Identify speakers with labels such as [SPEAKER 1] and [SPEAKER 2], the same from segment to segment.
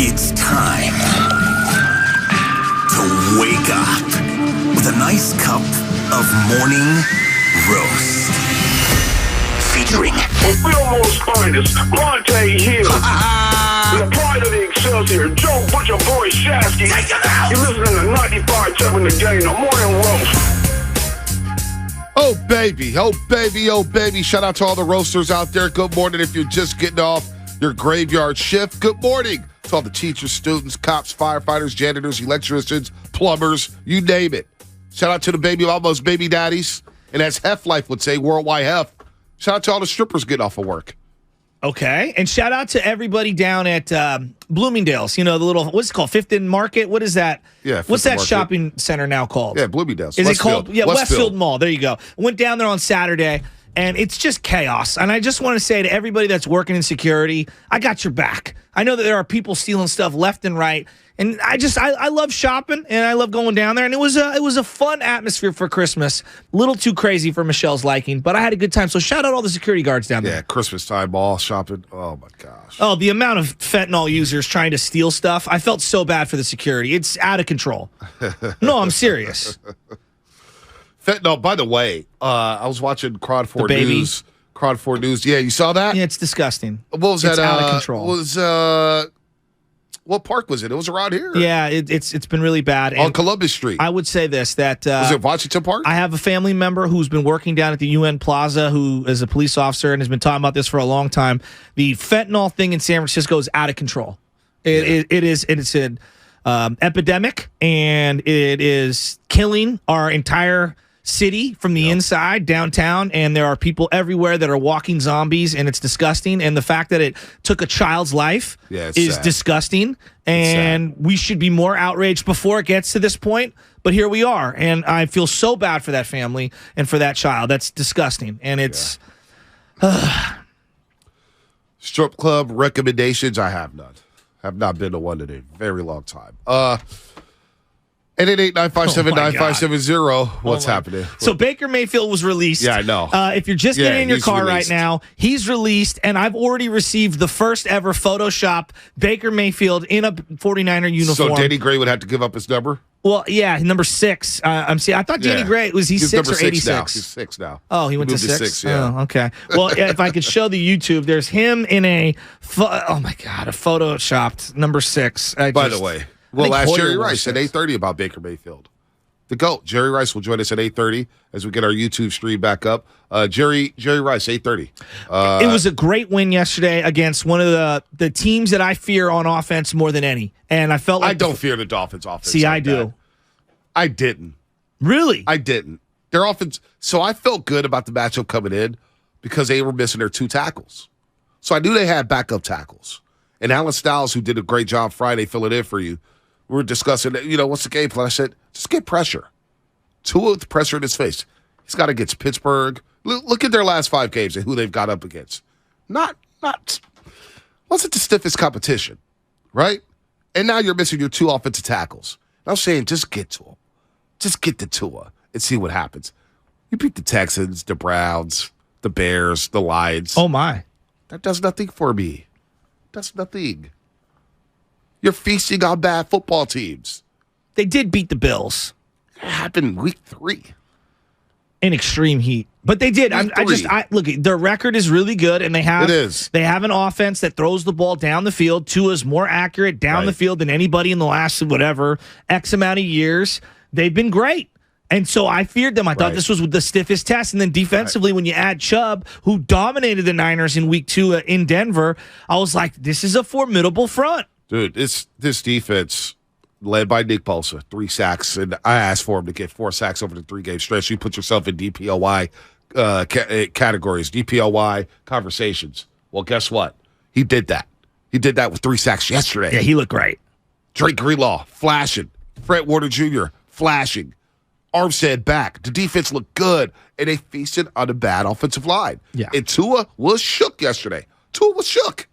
[SPEAKER 1] It's time to wake up with a nice cup of morning roast. Featuring
[SPEAKER 2] Fillmore's finest, Monte Hill. The pride of the Excelsior, Joe Butcher Boy Shasky. You're listening to 95.7 The Game, the morning roast.
[SPEAKER 3] Oh, baby. Oh, baby. Oh, baby. Shout out to all the roasters out there. Good morning if you're just getting off your graveyard shift. Good morning to all the teachers, students, cops, firefighters, janitors, electricians, plumbers, you name it. Shout out to the baby mamas, baby daddies, and as Hef Life would say, worldwide Hef. Shout out to all the strippers getting off of work.
[SPEAKER 4] Okay, and shout out to everybody down at Bloomingdale's. You know, the little, what's it called, Fifth and Market? What is that?
[SPEAKER 3] Yeah, Fifth
[SPEAKER 4] what's that
[SPEAKER 3] Market.
[SPEAKER 4] shopping center now called?
[SPEAKER 3] Yeah, Bloomingdale's.
[SPEAKER 4] Is
[SPEAKER 3] Westfield.
[SPEAKER 4] it called? Yeah, Westfield Mall. There you go. Went down there on Saturday, and it's just chaos. And I just want to say to everybody that's working in security, I got your back. I know that there are people stealing stuff left and right. And I love shopping, and I love going down there. And it was a fun atmosphere for Christmas. A little too crazy for Michelle's liking, but I had a good time. So shout out all the security guards down there.
[SPEAKER 3] Yeah, Christmas time mall shopping. Oh, my gosh.
[SPEAKER 4] Oh, the amount of fentanyl users trying to steal stuff. I felt so bad for the security. It's out of control. No, I'm serious.
[SPEAKER 3] Fentanyl, by the way, I was watching Crowd 4
[SPEAKER 4] The baby.
[SPEAKER 3] News. Crowd 4 News. Yeah, you saw that?
[SPEAKER 4] Yeah, it's disgusting.
[SPEAKER 3] What was that?
[SPEAKER 4] It's out of control.
[SPEAKER 3] What park was it? It was around here.
[SPEAKER 4] Yeah, it's been really bad.
[SPEAKER 3] On
[SPEAKER 4] And
[SPEAKER 3] Columbus Street.
[SPEAKER 4] I would say this, that
[SPEAKER 3] was it Washington Park?
[SPEAKER 4] I have a family member who's been working down at the UN Plaza who is a police officer and has been talking about this for a long time. The fentanyl thing in San Francisco is out of control. It's an epidemic, and it is killing our entire city from the inside, downtown, and there are people everywhere that are walking zombies, and it's disgusting. And the fact that it took a child's life is
[SPEAKER 3] sad.
[SPEAKER 4] Disgusting, and we should be more outraged before it gets to this point. But here we are, and I feel so bad for that family and for that child. That's disgusting, and it's...
[SPEAKER 3] Strip club recommendations, I have none. Have not been to one in a very long time. 888-957-9570. What's happening?
[SPEAKER 4] So Baker Mayfield was released.
[SPEAKER 3] Yeah, I know.
[SPEAKER 4] If you're just getting in your
[SPEAKER 3] he's
[SPEAKER 4] car
[SPEAKER 3] released.
[SPEAKER 4] right now, he's released, and I've already received the first ever Photoshop Baker Mayfield in a 49er uniform.
[SPEAKER 3] So Danny Gray would have to give up his number?
[SPEAKER 4] Well, yeah, number 6. I thought Danny Gray, was he
[SPEAKER 3] He's
[SPEAKER 4] 6
[SPEAKER 3] number
[SPEAKER 4] or 86?
[SPEAKER 3] Now. He's 6 now.
[SPEAKER 4] Oh, he went to
[SPEAKER 3] moved
[SPEAKER 4] 6?
[SPEAKER 3] Yeah.
[SPEAKER 4] Oh, okay. Well, if I could show the YouTube, there's him in a photoshopped number 6.
[SPEAKER 3] By the way, we'll ask Jerry Rice at 8:30 about Baker Mayfield. The GOAT, Jerry Rice, will join us at 8:30 as we get our YouTube stream back up. Jerry Rice, 8:30.
[SPEAKER 4] It was a great win yesterday against one of the teams that I fear on offense more than any. And I felt like
[SPEAKER 3] I don't fear the Dolphins' offense.
[SPEAKER 4] See,
[SPEAKER 3] like
[SPEAKER 4] I do.
[SPEAKER 3] that. I didn't.
[SPEAKER 4] Really?
[SPEAKER 3] I didn't. Their offense. So I felt good about the matchup coming in because they were missing their 2 tackles. So I knew they had backup tackles. And Alan Stiles, who did a great job Friday filling in for you, we were discussing, what's the game plan? I said, just get pressure. Tua with pressure in his face. He's got against Pittsburgh. Look at their last 5 games and who they've got up against. Wasn't the stiffest competition, right? And now you're missing your 2 offensive tackles. And I'm saying, just get to him. Just get to Tua and see what happens. You beat the Texans, the Browns, the Bears, the Lions.
[SPEAKER 4] Oh, my.
[SPEAKER 3] That does nothing for me. Does nothing. You're feasting on bad football teams.
[SPEAKER 4] They did beat the Bills.
[SPEAKER 3] It happened week 3.
[SPEAKER 4] In extreme heat. But they did. Look, their record is really good, and they have an offense that throws the ball down the field. Tua's more accurate down the field than anybody in the last X amount of years. They've been great. And so I feared them. I thought this was the stiffest test. And then defensively, when you add Chubb, who dominated the Niners in week 2 in Denver, I was like, this is a formidable front.
[SPEAKER 3] Dude, this defense, led by Nick Bosa, 3 sacks. And I asked for him to get 4 sacks over the 3-game stretch. You put yourself in DPOY categories, DPOY conversations. Well, guess what? He did that. He did that with 3 sacks yesterday.
[SPEAKER 4] Yeah, he looked great.
[SPEAKER 3] Drake Greenlaw, flashing. Fred Warner Jr., flashing. Armstead back. The defense looked good, and they feasted on a bad offensive line.
[SPEAKER 4] Yeah.
[SPEAKER 3] And Tua was shook yesterday. Tua was shook.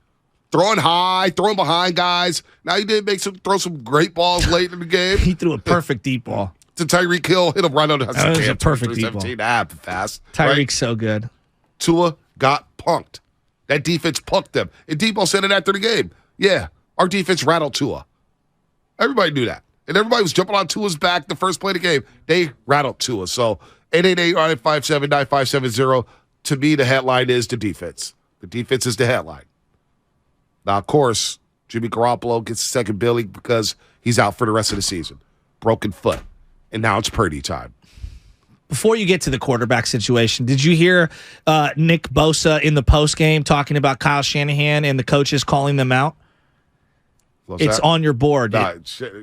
[SPEAKER 3] Throwing high, throwing behind guys. Now he did throw some great balls late in the game.
[SPEAKER 4] He threw a perfect deep ball.
[SPEAKER 3] To Tyreek Hill, hit him right on the
[SPEAKER 4] That was a perfect deep ball.
[SPEAKER 3] 17.5 fast.
[SPEAKER 4] Tyreek's
[SPEAKER 3] right?
[SPEAKER 4] so good.
[SPEAKER 3] Tua got punked. That defense punked them. And Debo said it after the game. Yeah, Our defense rattled Tua. Everybody knew that. And everybody was jumping on Tua's back the first play of the game. They rattled Tua. So 888-957-9570. To me, the headline is the defense. The defense is the headline. Now, of course, Jimmy Garoppolo gets a second billing because he's out for the rest of the season. Broken foot. And now it's Purdy time.
[SPEAKER 4] Before you get to the quarterback situation, did you hear Nick Bosa in the postgame talking about Kyle Shanahan and the coaches calling them out? It's on your board.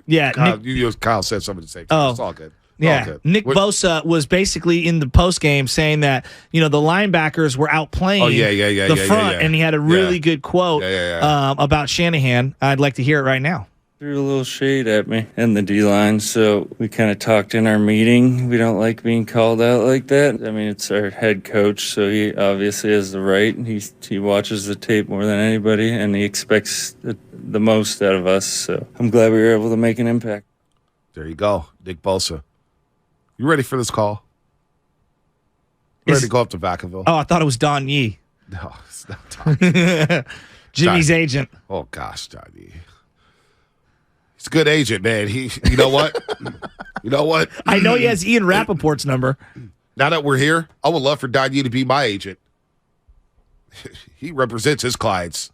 [SPEAKER 3] Yeah, Kyle said something to say. It's all good.
[SPEAKER 4] Yeah,
[SPEAKER 3] all good.
[SPEAKER 4] Nick Bosa was basically in the postgame saying that the linebackers were outplaying the front, and he had a really good quote about Shanahan. I'd like to hear it right now.
[SPEAKER 5] Threw a little shade at me and the D-line, so we kind of talked in our meeting. We don't like being called out like that. I mean, it's our head coach, so he obviously has the right. He watches the tape more than anybody, and he expects the most out of us. So I'm glad we were able to make an impact.
[SPEAKER 3] There you go, Nick Bosa. You ready for this call? You ready to go up to Vacaville?
[SPEAKER 4] Oh, I thought it was Don Yee.
[SPEAKER 3] No, it's not Don Yee.
[SPEAKER 4] Jimmy's agent.
[SPEAKER 3] Oh, gosh, Don Yee. He's a good agent, man. You know what? You know what?
[SPEAKER 4] I know he has Ian Rappaport's number.
[SPEAKER 3] Now that we're here, I would love for Don Yee to be my agent. He represents his clients.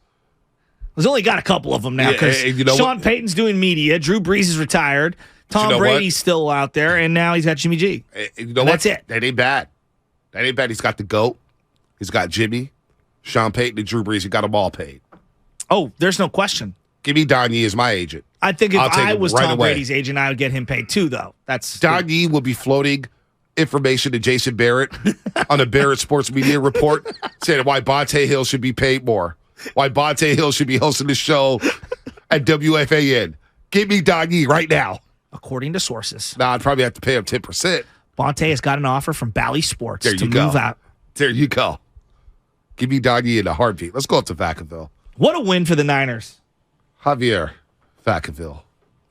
[SPEAKER 4] He's only got a couple of them now because Sean Payton's doing media. Drew Brees is retired. Tom Brady's still out there, and now he's got Jimmy G. That's it.
[SPEAKER 3] That ain't bad. That ain't bad. He's got the GOAT. He's got Jimmy, Sean Payton, and Drew Brees. He got them all paid.
[SPEAKER 4] Oh, there's no question.
[SPEAKER 3] Give me Don Yee as my agent.
[SPEAKER 4] I think if I was Tom Brady's agent, I would get him paid too, though.
[SPEAKER 3] Don Yee will be floating information to Jason Barrett on a Barrett Sports Media report saying why Bonte Hill should be paid more. Why Bonte Hill should be hosting the show at WFAN. Give me Don Yee right now.
[SPEAKER 4] According to sources.
[SPEAKER 3] I'd probably have to pay him 10%.
[SPEAKER 4] Bonte has got an offer from Bally Sports to move out.
[SPEAKER 3] There you go. Give me Don Yee in a heartbeat. Let's go up to Vacaville.
[SPEAKER 4] What a win for the Niners.
[SPEAKER 3] Javier Vacaville.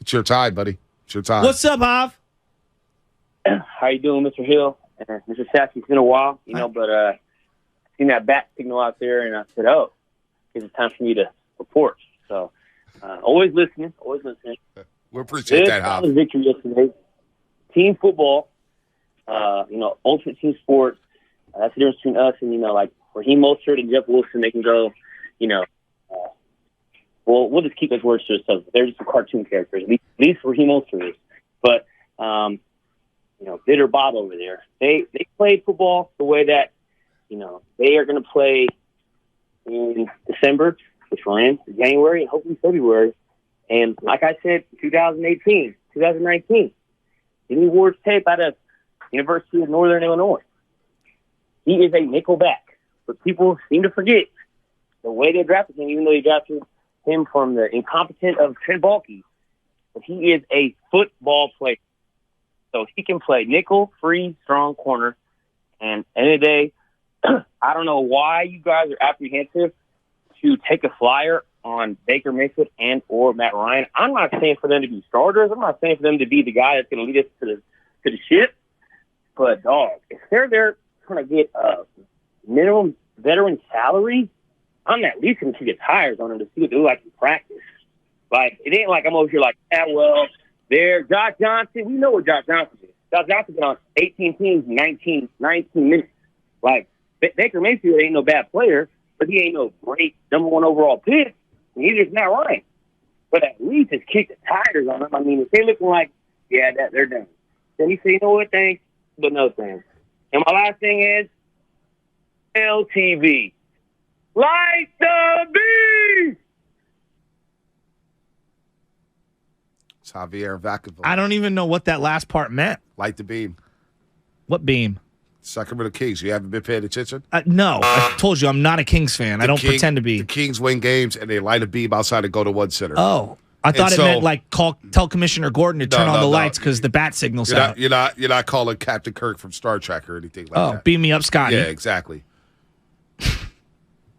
[SPEAKER 3] It's your time, buddy. It's your time.
[SPEAKER 4] What's up, Hav?
[SPEAKER 6] How you doing, Mr. Hill? Mr. Sassy, it's been a while, but I seen that bat signal out there, and I said, it's time for me to report. So, always listening.
[SPEAKER 3] We appreciate that, Hav.
[SPEAKER 6] Victory yesterday. Team football, ultimate team sport. That's the difference between us and, Raheem Mostert and Jeff Wilson. They can go, we'll just keep those words to ourselves. They're just cartoon characters. At least Raheem Mostert is. But, Bitter Bob over there. They played football the way that, they are going to play in December, which we're in, January, and hopefully February. And like I said, 2019, Jimmy Ward's tape out of University of Northern Illinois. He is a nickel back. But people seem to forget the way they drafted him, even though they drafted him from the incompetent of Trent Baalke. But he is a football player. So he can play nickel, free, strong corner. And at the end of the day, I don't know why you guys are apprehensive to take a flyer on Baker Mayfield and or Matt Ryan. I'm not saying for them to be starters. I'm not saying for them to be the guy that's going to lead us to the ship. But, dog, if they're there trying to get a minimum veteran salary, I'm at least going to see the tires on them to see what they look like in practice. Like, it ain't like I'm over here like, they're Josh Johnson. We know what Josh Johnson is. Josh Johnson's been on 18 teams, 19 minutes. Like, Baker Mayfield ain't no bad player, but he ain't no great number one overall pick. Neither is Matt Ryan. But at least just kick the tires on them. I mean, if they're looking like, they're done. Then you say, you know what, thanks, but no thanks. And my last thing is LTV. Light the beam!
[SPEAKER 3] It's Javier Vacaville.
[SPEAKER 4] I don't even know what that last part meant.
[SPEAKER 3] Light the beam.
[SPEAKER 4] What beam?
[SPEAKER 3] Sacramento Kings. You haven't been paying attention?
[SPEAKER 4] No. I told you I'm not a Kings fan. I don't pretend to be.
[SPEAKER 3] The Kings win games, and they light a beam outside and go to one center.
[SPEAKER 4] Oh. I thought it meant like tell Commissioner Gordon to turn on the lights because the bat signal's out.
[SPEAKER 3] You're not calling Captain Kirk from Star Trek or anything like that.
[SPEAKER 4] Oh, beam me up, Scotty.
[SPEAKER 3] Yeah, exactly.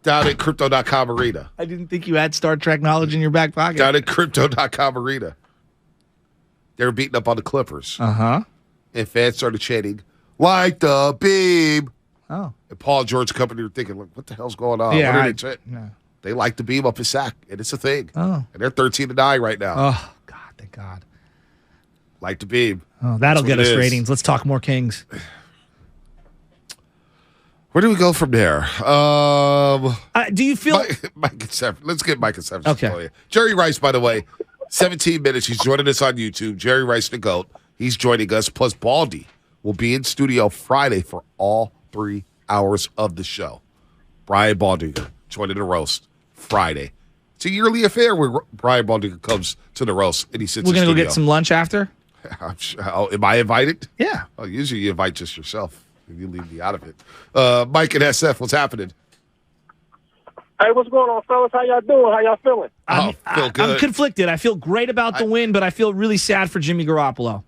[SPEAKER 3] Down at Crypto.com Arena.
[SPEAKER 4] I didn't think you had Star Trek knowledge in your back pocket.
[SPEAKER 3] Down at Crypto.com Arena. They were beating up on the Clippers.
[SPEAKER 4] Uh-huh.
[SPEAKER 3] And fans started chanting, "Light the beam."
[SPEAKER 4] Oh.
[SPEAKER 3] And Paul George company were thinking, what the hell's going on?
[SPEAKER 4] Yeah,
[SPEAKER 3] what are they chanting?
[SPEAKER 4] Yeah.
[SPEAKER 3] They like to beam up his sack, and it's a thing.
[SPEAKER 4] Oh.
[SPEAKER 3] And they're 13-9 right now.
[SPEAKER 4] Oh, God, thank God.
[SPEAKER 3] Like to beam.
[SPEAKER 4] Oh, that'll get us ratings. Let's talk more Kings.
[SPEAKER 3] Where do we go from there?
[SPEAKER 4] Do you feel...
[SPEAKER 3] Mike Conception. Let's get Mike Conception.
[SPEAKER 4] Okay.
[SPEAKER 3] Jerry Rice, by the way, 17 minutes. He's joining us on YouTube. Jerry Rice, the GOAT. He's joining us. Plus, Baldy will be in studio Friday for all 3 hours of the show. Brian Baldinger joining the roast Friday. It's a yearly affair where Brian Baldinger comes to the roast and he sits in the studio.
[SPEAKER 4] We're going to go get some lunch after?
[SPEAKER 3] Am I invited?
[SPEAKER 4] Yeah.
[SPEAKER 3] Oh, usually you invite just yourself. You leave me out of it. Mike and SF, what's happening?
[SPEAKER 2] Hey, what's going on, fellas? How y'all doing? How y'all feeling?
[SPEAKER 3] Feel good.
[SPEAKER 4] I'm conflicted. I feel great about the win, but I feel really sad for Jimmy Garoppolo.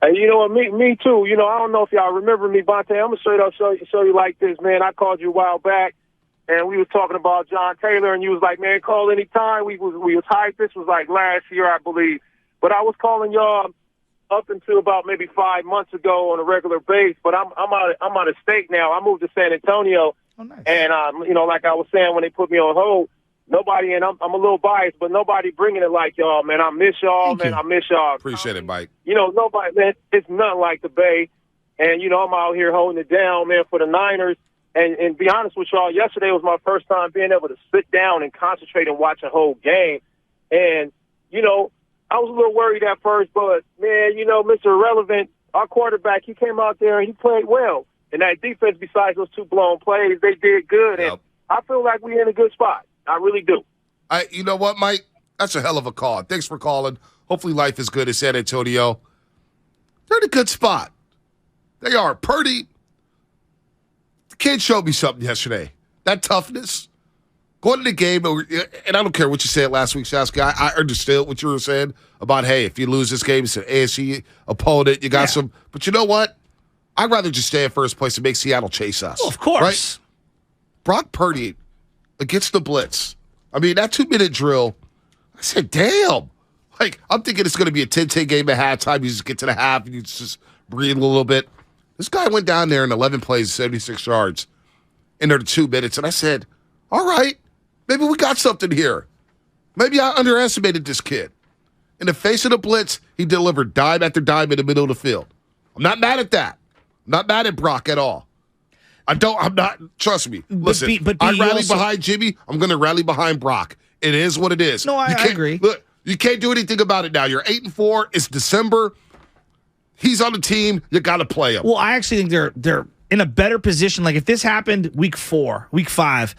[SPEAKER 2] Hey, you know what? Me too. You know, I don't know if y'all remember me, Bonte. I'm gonna show you like this, man. I called you a while back, and we was talking about John Taylor, and you was like, man, call anytime. We was hyped. This was like last year, I believe. But I was calling y'all up until about maybe 5 months ago on a regular base. But I'm out of state now. I moved to San Antonio,
[SPEAKER 4] nice.
[SPEAKER 2] And you know, like I was saying when they put me on hold, nobody, and I'm a little biased, but nobody bringing it like y'all, man. I miss y'all, man. I miss y'all.
[SPEAKER 3] Appreciate it, Mike.
[SPEAKER 2] You know, nobody, man. It's nothing like the Bay, and you know, I'm out here holding it down, man, for the Niners. And be honest with y'all, yesterday was my first time being able to sit down and concentrate and watch a whole game. And you know, I was a little worried at first, but, man, you know, Mr. Irrelevant, our quarterback, he came out there and he played well. And that defense, besides those 2 blown plays, they did good.
[SPEAKER 3] Yep.
[SPEAKER 2] And I feel like we're in a good spot. I really do.
[SPEAKER 3] You know what, Mike? That's a hell of a call. Thanks for calling. Hopefully life is good in San Antonio. They're in a good spot. They are. Purdy, the kid showed me something yesterday. That toughness. Going to the game, and I don't care what you said last week, Shasky. I understood what you were saying about, hey, if you lose this game, it's an AFC opponent. You got some. But you know what? I'd rather just stay in first place and make Seattle chase us.
[SPEAKER 4] Well, of course.
[SPEAKER 3] Right? Brock Purdy against the blitz. I mean, that 2-minute drill, I said, damn. Like, I'm thinking it's going to be a 10-10 game at halftime. You just get to the half and you just breathe a little bit. This guy went down there in 11 plays, 76 yards in under 2 minutes. And I said, all right. Maybe we got something here. Maybe I underestimated this kid. In the face of the blitz, he delivered dime after dime in the middle of the field. I'm not mad at that. I'm not mad at Brock at all. I'm not, trust me. Listen, I rally behind Jimmy. I'm going to rally behind Brock. It is what it is.
[SPEAKER 4] No, I agree.
[SPEAKER 3] Look, you can't do anything about it now. You're 8-4. It's December. He's on the team. You got to play him.
[SPEAKER 4] Well, I actually think they're in a better position. Like if this happened week 4, week 5,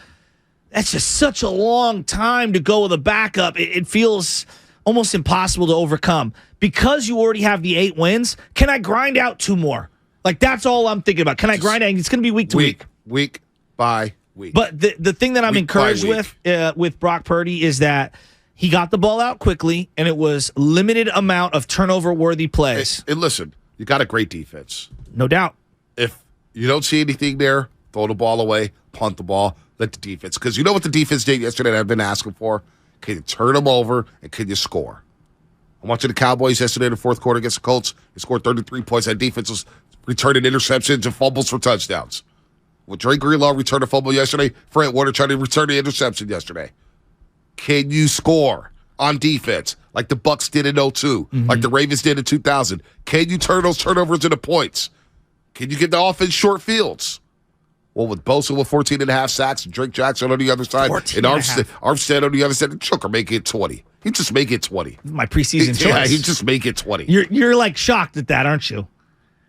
[SPEAKER 4] that's just such a long time to go with a backup. It feels almost impossible to overcome. Because you already have the 8 wins, can I grind out 2 more? Like, that's all I'm thinking about. Can I grind out? It's going to be week to week.
[SPEAKER 3] Week by week.
[SPEAKER 4] But the thing that I'm encouraged with Brock Purdy is that he got the ball out quickly, and it was limited amount of turnover-worthy plays.
[SPEAKER 3] And listen, you got a great defense.
[SPEAKER 4] No doubt.
[SPEAKER 3] If you don't see anything there, throw the ball away, punt the ball, let the defense. Because you know what the defense did yesterday that I've been asking for? Can you turn them over, and can you score? I'm watching the Cowboys yesterday in the fourth quarter against the Colts. They scored 33 points. That defense was returning interceptions and fumbles for touchdowns. Well, Drake Greenlaw returned a fumble yesterday. Fred Warner tried to return the interception yesterday. Can you score on defense like the Bucs did in 2002, like the Ravens did in 2000? Can you turn those turnovers into points? Can you get the offense short fields? Well, with Bosa with 14.5 sacks, and Drake Jackson on the other side, and Armstead on the other side, and Chucker make it 20. He just make it 20.
[SPEAKER 4] My preseason choice.
[SPEAKER 3] Yeah, he just make it 20.
[SPEAKER 4] You're like shocked at that, aren't you?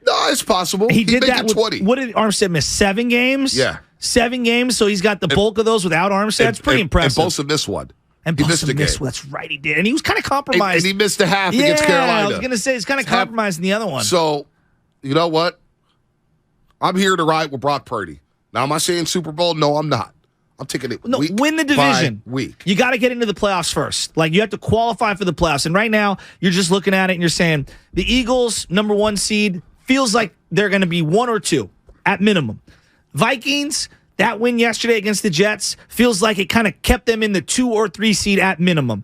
[SPEAKER 3] No, it's possible.
[SPEAKER 4] He did that with
[SPEAKER 3] 20.
[SPEAKER 4] What did Armstead miss? 7 games?
[SPEAKER 3] Yeah.
[SPEAKER 4] 7 games, so he's got the bulk of those without Armstead. It's pretty impressive.
[SPEAKER 3] And Bosa missed one.
[SPEAKER 4] And
[SPEAKER 3] he
[SPEAKER 4] Bosa
[SPEAKER 3] missed a game.
[SPEAKER 4] That's right, he did. And he was kind of compromised.
[SPEAKER 3] And he missed a half against Carolina.
[SPEAKER 4] I was going to say, he's kind of compromised in the other one.
[SPEAKER 3] So, you know what? I'm here to ride with Brock Purdy. Now, am I saying Super Bowl? No, I'm not. I'm taking it week
[SPEAKER 4] win the division.
[SPEAKER 3] by week.
[SPEAKER 4] You got to get into the playoffs first. Like, you have to qualify for the playoffs. And right now, you're just looking at it and you're saying, the Eagles, number 1 seed, feels like they're going to be 1 or 2 at minimum. Vikings, that win yesterday against the Jets feels like it kind of kept them in the 2 or 3 seed at minimum.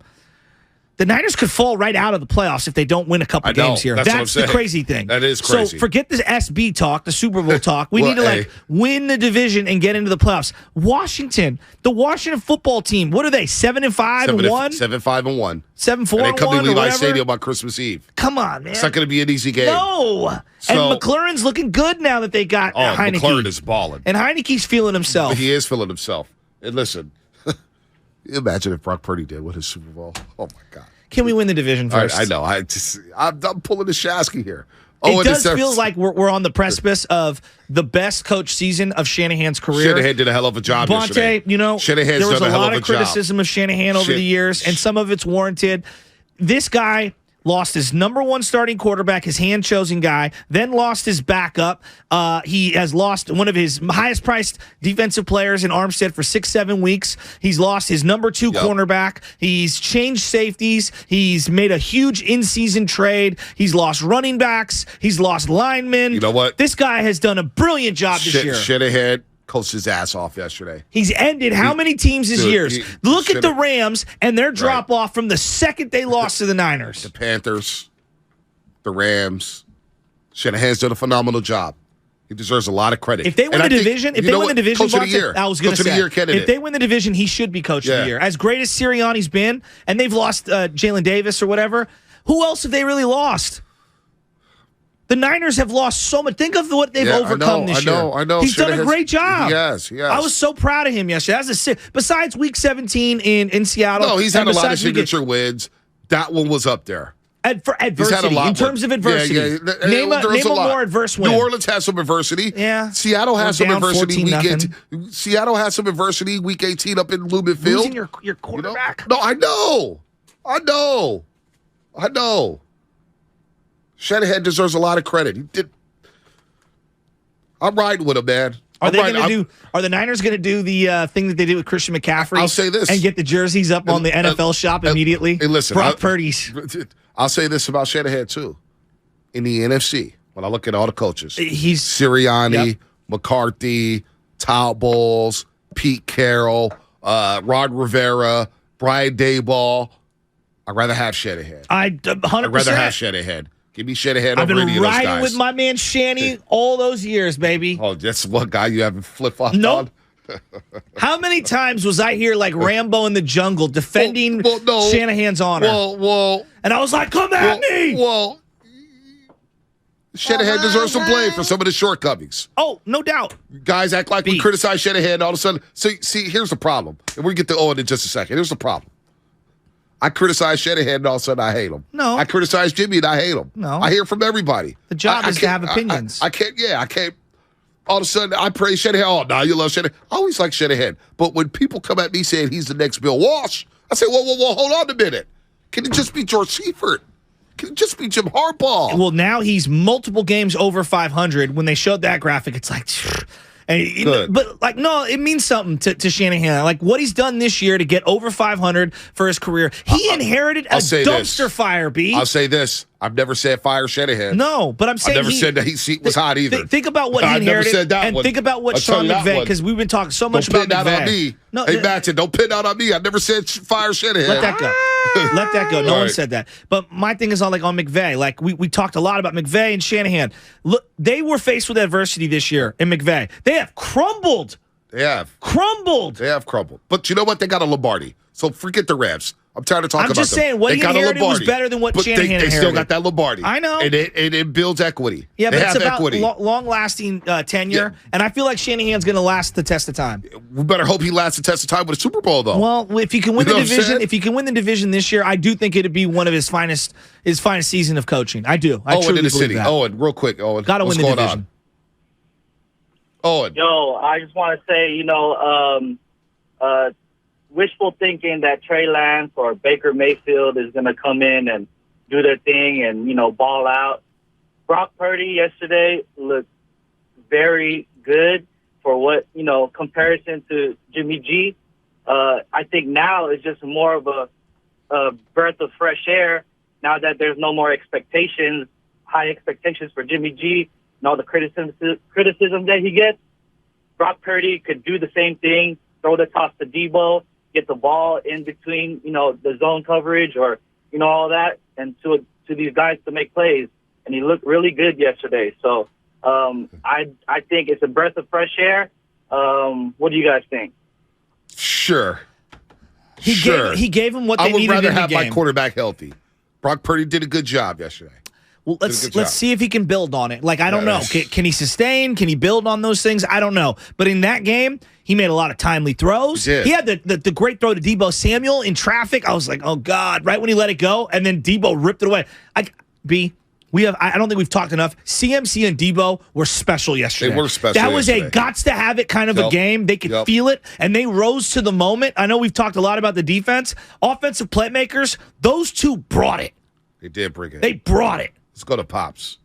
[SPEAKER 4] The Niners could fall right out of the playoffs if they don't win a couple games here. That's the crazy thing.
[SPEAKER 3] That is crazy.
[SPEAKER 4] So forget this SB talk, the Super Bowl talk. We need to win the division and get into the playoffs. The Washington football team, what are they? 7-5-1?
[SPEAKER 3] 7-5-1.
[SPEAKER 4] 7-4-1.
[SPEAKER 3] And they come to Levi
[SPEAKER 4] whatever?
[SPEAKER 3] Stadium on Christmas Eve.
[SPEAKER 4] Come on, man.
[SPEAKER 3] It's not going to be an easy game.
[SPEAKER 4] No.
[SPEAKER 3] So,
[SPEAKER 4] and McLaurin's looking good now that they got Heineke.
[SPEAKER 3] McLaurin is balling.
[SPEAKER 4] And Heineke's feeling himself.
[SPEAKER 3] He is feeling himself. And listen, imagine if Brock Purdy did win his Super Bowl. Oh, my God.
[SPEAKER 4] Can we win the division first?
[SPEAKER 3] I know. I'm pulling the Shasky here.
[SPEAKER 4] It does feel like we're on the precipice of the best coach season of Shanahan's career.
[SPEAKER 3] Shanahan did a hell of a job yesterday. Shanahan's
[SPEAKER 4] there was
[SPEAKER 3] done
[SPEAKER 4] a lot of
[SPEAKER 3] job.
[SPEAKER 4] criticism of Shanahan over the years, and some of it's warranted. This guy lost his number one starting quarterback, his hand-chosen guy, then lost his backup. He has lost one of his highest-priced defensive players in Armstead for 6-7 weeks. He's lost his number two cornerback. He's changed safeties. He's made a huge in-season trade. He's lost running backs. He's lost linemen.
[SPEAKER 3] You know what?
[SPEAKER 4] This guy has done a brilliant job this year.
[SPEAKER 3] Shanahan coached his ass off yesterday.
[SPEAKER 4] He's ended how many teams his years? Look at the Rams and their drop-off from the second they lost to the Niners.
[SPEAKER 3] The Panthers, the Rams. Shanahan's done a phenomenal job. He deserves a lot of credit.
[SPEAKER 4] If they win the division,
[SPEAKER 3] Coach of the year.
[SPEAKER 4] I was going to say, if they win the division, he should be coach of the year. As great as Sirianni's been, and they've lost Jalen Davis or whatever, who else have they really lost? The Niners have lost so much. Think of what they've overcome this year.
[SPEAKER 3] I know.
[SPEAKER 4] He's done a great job.
[SPEAKER 3] Yes.
[SPEAKER 4] I was so proud of him yesterday. Besides Week 17 in Seattle.
[SPEAKER 3] No, he's had a lot of signature wins. That one was up there.
[SPEAKER 4] For adversity, in terms of adversity. Name a more adverse win.
[SPEAKER 3] New Orleans has some adversity.
[SPEAKER 4] Yeah.
[SPEAKER 3] Seattle has some adversity. Seattle has some adversity Week 18 up in Lumen Field.
[SPEAKER 4] Losing your quarterback?
[SPEAKER 3] No, I know. Shanahan deserves a lot of credit. I'm riding with him, man.
[SPEAKER 4] Are the Niners going to do the thing that they did with Christian McCaffrey?
[SPEAKER 3] I'll say this.
[SPEAKER 4] And get the jerseys up on the NFL shop immediately?
[SPEAKER 3] Hey, listen.
[SPEAKER 4] Brock Purdy's.
[SPEAKER 3] I'll say this about Shanahan, too. In the NFC, when I look at all the coaches,
[SPEAKER 4] he's
[SPEAKER 3] Sirianni, McCarthy, Todd Bowles, Pete Carroll, Rod Rivera, Brian Daboll. I'd rather have Shanahan.
[SPEAKER 4] 100%.
[SPEAKER 3] I'd rather have Shanahan. Give me Shanahan over any of those guys.
[SPEAKER 4] I've been riding with my man Shanny all those years, baby.
[SPEAKER 3] Oh, that's one guy you haven't flip-flopped
[SPEAKER 4] on?
[SPEAKER 3] Nope.
[SPEAKER 4] How many times was I here like Rambo in the jungle defending Shanahan's honor? And I was like, come at me!
[SPEAKER 3] Shanahan deserves some blame for some of the shortcomings.
[SPEAKER 4] Oh, no doubt.
[SPEAKER 3] Guys act like we criticize Shanahan all of a sudden. See, here's the problem. And we'll get to Owen in just a second. Here's the problem. I criticize Shanahan and all of a sudden I hate him.
[SPEAKER 4] No.
[SPEAKER 3] I criticize Jimmy and I hate him.
[SPEAKER 4] No.
[SPEAKER 3] I hear from everybody.
[SPEAKER 4] The job is to have opinions.
[SPEAKER 3] I can't. All of a sudden I praise Shanahan. Oh, now you love Shanahan. I always like Shanahan. But when people come at me saying he's the next Bill Walsh, I say, whoa, hold on a minute. Can it just be George Seifert? Can it just be Jim Harbaugh?
[SPEAKER 4] Well, now he's multiple games over 500. When they showed that graphic, it's like... But no, it means something to Shanahan. Like what he's done this year to get over 500 for his career. He inherited a dumpster fire, B.
[SPEAKER 3] I'll say this. I've never said fire Shanahan.
[SPEAKER 4] No, but I'm saying
[SPEAKER 3] I've never said that his seat was hot either.
[SPEAKER 4] Think about what he inherited and think about what Sean McVay, because we've been talking so much about McVay.
[SPEAKER 3] On me. No, hey, Matson, don't pin out on me. I never said fire Shanahan.
[SPEAKER 4] Let that go. Let that go. No one said that. But my thing is on McVay. Like we talked a lot about McVay and Shanahan. Look, they were faced with adversity this year in McVay. They have crumbled.
[SPEAKER 3] They have
[SPEAKER 4] crumbled.
[SPEAKER 3] But you know what? They got a Lombardi. So forget the Rams. I'm tired of talking about them.
[SPEAKER 4] I'm just saying, what he inherited was better than what Shanahan inherited.
[SPEAKER 3] They still got that Lombardi.
[SPEAKER 4] I know.
[SPEAKER 3] And it builds equity.
[SPEAKER 4] Yeah,
[SPEAKER 3] but
[SPEAKER 4] it's about long-lasting tenure, and I feel like Shanahan's going to last the test of time.
[SPEAKER 3] We better hope he lasts the test of time with a Super Bowl, though.
[SPEAKER 4] Well, if he can win the division, this year, I do think it'd be one of his finest season of coaching. I do. I truly believe that.
[SPEAKER 3] Owen, real quick,
[SPEAKER 4] got to win the division.
[SPEAKER 3] Owen.
[SPEAKER 6] Yo, I just want to say, wishful thinking that Trey Lance or Baker Mayfield is going to come in and do their thing and, ball out. Brock Purdy yesterday looked very good for what, comparison to Jimmy G. I think now it's just more of a breath of fresh air now that there's no more high expectations for Jimmy G and all the criticism that he gets. Brock Purdy could do the same thing, throw the toss to Debo, get the ball in between, the zone coverage or
[SPEAKER 7] all that, and to these guys to make plays. And he looked really good yesterday. So I think it's a breath of fresh air. What do you guys think?
[SPEAKER 3] Sure.
[SPEAKER 4] He gave him what they needed in the game.
[SPEAKER 3] I would rather have my quarterback healthy. Brock Purdy did a good job yesterday.
[SPEAKER 4] Well, let's see if he can build on it. Like, I don't know. Can he sustain? Can he build on those things? I don't know. But in that game, he made a lot of timely throws. He had the great throw to Deebo Samuel in traffic. I was like, oh, God, right when he let it go. And then Deebo ripped it away. I don't think we've talked enough. CMC and Deebo were special yesterday.
[SPEAKER 3] They were special.
[SPEAKER 4] That was a gots to have it kind of a game. They could feel it, and they rose to the moment. I know we've talked a lot about the defense. Offensive playmakers, those two brought it.
[SPEAKER 3] They did bring it.
[SPEAKER 4] They brought it.
[SPEAKER 3] Let's go to Pops.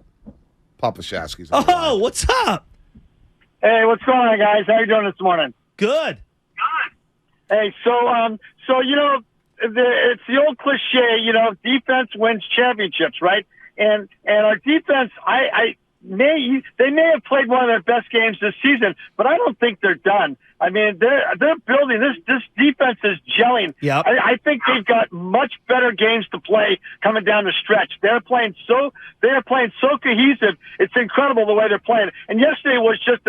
[SPEAKER 3] Papa Shasky's.
[SPEAKER 4] Oh, what's up?
[SPEAKER 8] Hey, what's going on, guys? How you doing this morning?
[SPEAKER 4] Good.
[SPEAKER 8] Hey, so it's the old cliche, defense wins championships, right? And our defense, they may have played one of their best games this season, but I don't think they're done. I mean, they're building this defense is gelling.
[SPEAKER 4] Yep.
[SPEAKER 8] I think they've got much better games to play coming down the stretch. They're playing so cohesive. It's incredible the way they're playing. And yesterday was just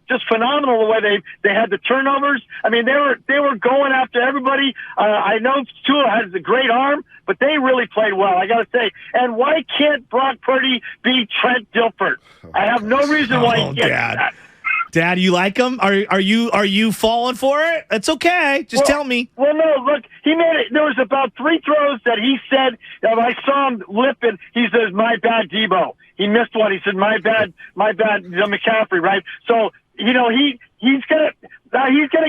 [SPEAKER 8] just phenomenal the way they had the turnovers. I mean, they were going after everybody. I know Tua has a great arm, but they really played well, I got to say. And why can't Brock Purdy be Trent Dilfer? I have no reason why he can't do that.
[SPEAKER 4] Dad, you like him? Are you falling for it? It's okay. Just tell me.
[SPEAKER 8] Well, no, look, he made it. There was about 3 throws that he said, I saw him lipping. He says, "My bad, Debo." He missed one. He said, "My bad, McCaffrey." Right. So he's gonna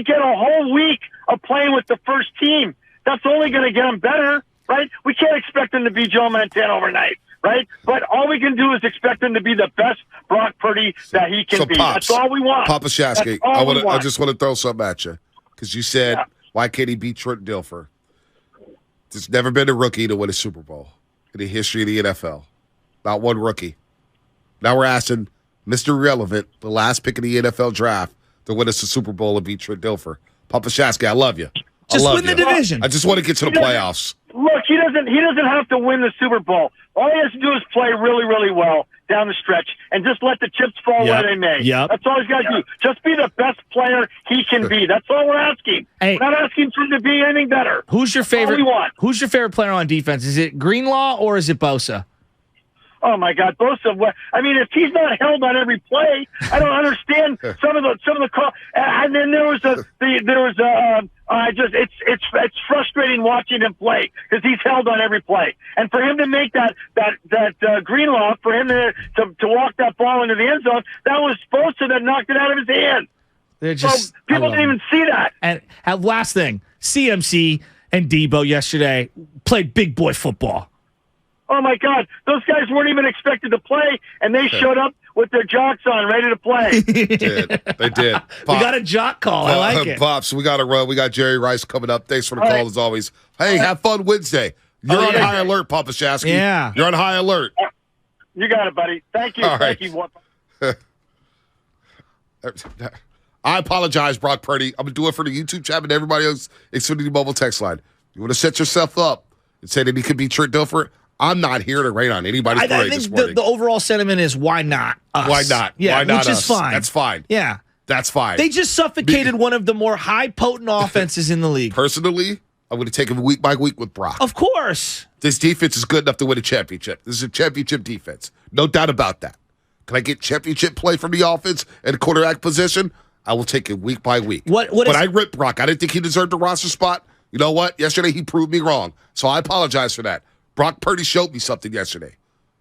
[SPEAKER 8] get a whole week of playing with the first team. That's only gonna get him better, right? We can't expect him to be Joe Montana overnight. Right? But all we can do is expect him to be the best Brock Purdy that he can be.
[SPEAKER 3] Pops,
[SPEAKER 8] that's all we want.
[SPEAKER 3] Papa Shasky, I just want to throw something at you. Because you said, why can't he beat Trent Dilfer? There's never been a rookie to win a Super Bowl in the history of the NFL. Not one rookie. Now we're asking Mr. Relevant, the last pick of the NFL draft, to win us a Super Bowl and beat Trent Dilfer. Papa Shasky, I love you.
[SPEAKER 4] Just win the division.
[SPEAKER 3] I just want to get to the playoffs.
[SPEAKER 8] Look, he doesn't have to win the Super Bowl. All he has to do is play really, really well down the stretch and just let the chips fall where they may. That's all he's got to do. Just be the best player he can be. That's all we're asking.
[SPEAKER 4] Hey,
[SPEAKER 8] we're not asking for him to be anything better.
[SPEAKER 4] Who's your favorite? Who's your favorite player on defense? Is it Greenlaw or is it Bosa?
[SPEAKER 8] Oh my God, Bosa! I mean, if he's not held on every play, I don't understand some of the call. And then it's frustrating watching him play because he's held on every play. And for him to make that Greenlaw, for him to walk that ball into the end zone, that was Bosa that knocked it out of his hand. So people didn't even see that.
[SPEAKER 4] And last thing, CMC and Deebo yesterday played big boy football.
[SPEAKER 8] Oh, my God. Those guys weren't even expected to play, and they showed up with their jocks on, ready to play.
[SPEAKER 3] They did.
[SPEAKER 4] We got a jock call. I like it.
[SPEAKER 3] Pops, we got to run. We got Jerry Rice coming up. Thanks for the call, as always. Hey, have fun Wednesday. You're on high alert, Papa Shasky.
[SPEAKER 4] Yeah.
[SPEAKER 3] You're on high alert.
[SPEAKER 8] You got it, buddy. Thank you.
[SPEAKER 3] All right.
[SPEAKER 8] Thank you.
[SPEAKER 3] I apologize, Brock Purdy. I'm going to do it for the YouTube chat and everybody else, Xfinity Mobile text line. You want to set yourself up and say that he could be Trent Dilfer? I'm not here to rain on anybody's parade this morning.
[SPEAKER 4] I think the overall sentiment is why not us?
[SPEAKER 3] Why not?
[SPEAKER 4] Yeah,
[SPEAKER 3] why not
[SPEAKER 4] which
[SPEAKER 3] us?
[SPEAKER 4] is fine.
[SPEAKER 3] That's fine.
[SPEAKER 4] Yeah.
[SPEAKER 3] That's fine.
[SPEAKER 4] They just suffocated one of the more high-potent offenses in the league.
[SPEAKER 3] Personally, I'm going to take him week by week with Brock.
[SPEAKER 4] Of course.
[SPEAKER 3] This defense is good enough to win a championship. This is a championship defense. No doubt about that. Can I get championship play from the offense and quarterback position? I will take it week by week. But I ripped Brock. I didn't think he deserved a roster spot. You know what? Yesterday he proved me wrong. So I apologize for that. Brock Purdy showed me something yesterday.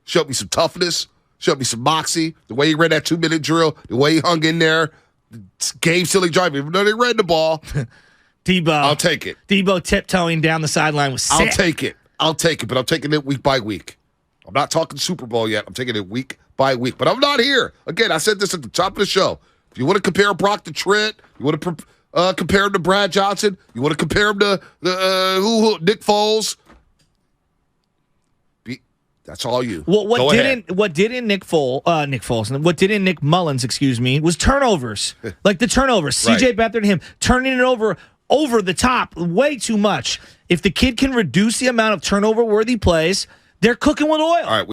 [SPEAKER 3] Showed me some toughness. Showed me some moxie. The way he ran that 2-minute drill. The way he hung in there. Game silly drive. Even though they ran the ball.
[SPEAKER 4] Debo.
[SPEAKER 3] I'll take it.
[SPEAKER 4] Debo tiptoeing down the sideline was sick.
[SPEAKER 3] I'll take it. But I'm taking it week by week. I'm not talking Super Bowl yet. I'm taking it week by week. But I'm not here. Again, I said this at the top of the show. If you want to compare Brock to Trent, you want to compare him to Brad Johnson, you want to compare him to Nick Foles, that's all you.
[SPEAKER 4] Well, what didn't Nick Mullins, was turnovers. Like the turnovers.
[SPEAKER 3] Right.
[SPEAKER 4] CJ Beathard and him turning it over over the top, way too much. If the kid can reduce the amount of turnover-worthy plays, they're cooking with oil.
[SPEAKER 3] All right.